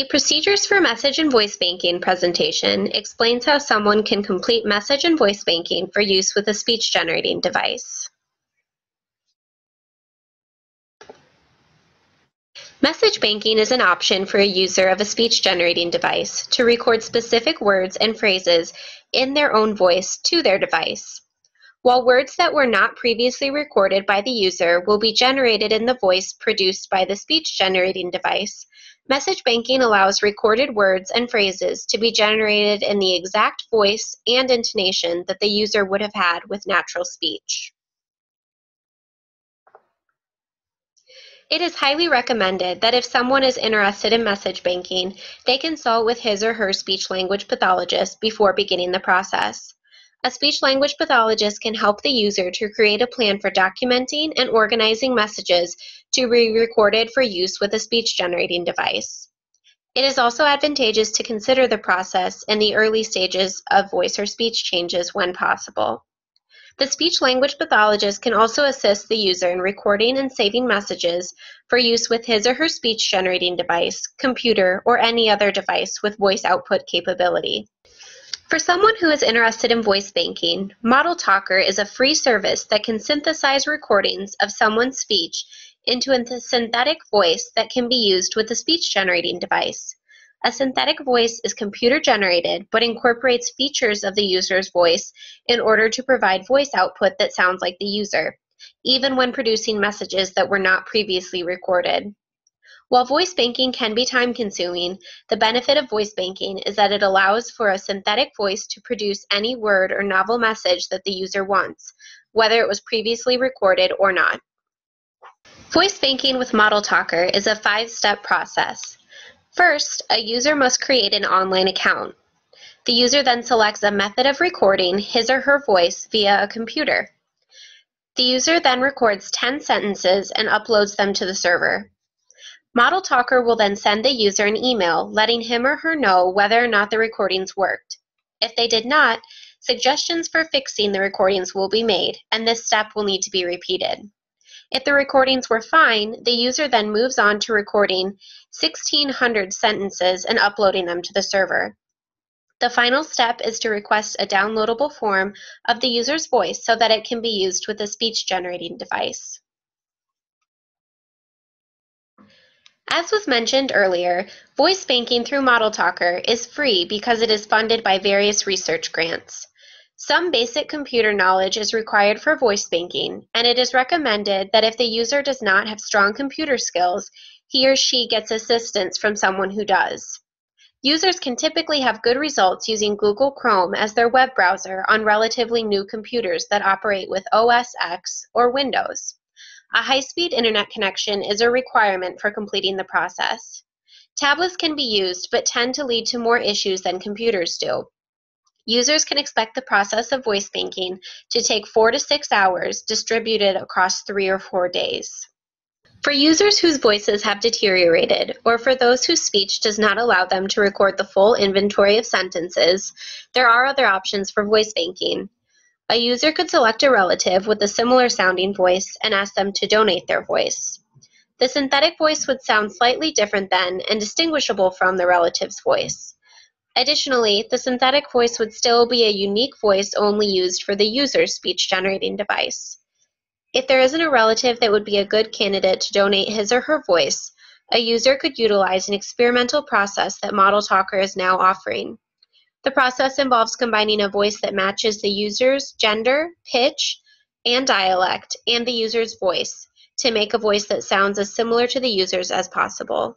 The Procedures for Message and Voice Banking presentation explains how someone can complete message and voice banking for use with a speech-generating device. Message banking is an option for a user of a speech-generating device to record specific words and phrases in their own voice to their device. While words that were not previously recorded by the user will be generated in the voice produced by the speech-generating device, message banking allows recorded words and phrases to be generated in the exact voice and intonation that the user would have had with natural speech. It is highly recommended that if someone is interested in message banking, they consult with his or her speech-language pathologist before beginning the process. A speech-language pathologist can help the user to create a plan for documenting and organizing messages to be recorded for use with a speech-generating device. It is also advantageous to consider the process in the early stages of voice or speech changes when possible. The speech-language pathologist can also assist the user in recording and saving messages for use with his or her speech-generating device, computer, or any other device with voice output capability. For someone who is interested in voice banking, Model Talker is a free service that can synthesize recordings of someone's speech into a synthetic voice that can be used with a speech-generating device. A synthetic voice is computer-generated but incorporates features of the user's voice in order to provide voice output that sounds like the user, even when producing messages that were not previously recorded. While voice banking can be time-consuming, the benefit of voice banking is that it allows for a synthetic voice to produce any word or novel message that the user wants, whether it was previously recorded or not. Voice banking with Model Talker is a 5-step process. First, a user must create an online account. The user then selects a method of recording his or her voice via a computer. The user then records 10 sentences and uploads them to the server. Model Talker will then send the user an email letting him or her know whether or not the recordings worked. If they did not, suggestions for fixing the recordings will be made, and this step will need to be repeated. If the recordings were fine, the user then moves on to recording 1,600 sentences and uploading them to the server. The final step is to request a downloadable form of the user's voice so that it can be used with a speech-generating device. As was mentioned earlier, voice banking through Model Talker is free because it is funded by various research grants. Some basic computer knowledge is required for voice banking, and it is recommended that if the user does not have strong computer skills, he or she gets assistance from someone who does. Users can typically have good results using Google Chrome as their web browser on relatively new computers that operate with OS X or Windows. A high-speed internet connection is a requirement for completing the process. Tablets can be used but tend to lead to more issues than computers do. Users can expect the process of voice banking to take 4 to 6 hours distributed across 3 or 4 days. For users whose voices have deteriorated, or for those whose speech does not allow them to record the full inventory of sentences, there are other options for voice banking. A user could select a relative with a similar sounding voice and ask them to donate their voice. The synthetic voice would sound slightly different than and distinguishable from the relative's voice. Additionally, the synthetic voice would still be a unique voice only used for the user's speech-generating device. If there isn't a relative that would be a good candidate to donate his or her voice, a user could utilize an experimental process that Model Talker is now offering. The process involves combining a voice that matches the user's gender, pitch, and dialect, and the user's voice to make a voice that sounds as similar to the user's as possible.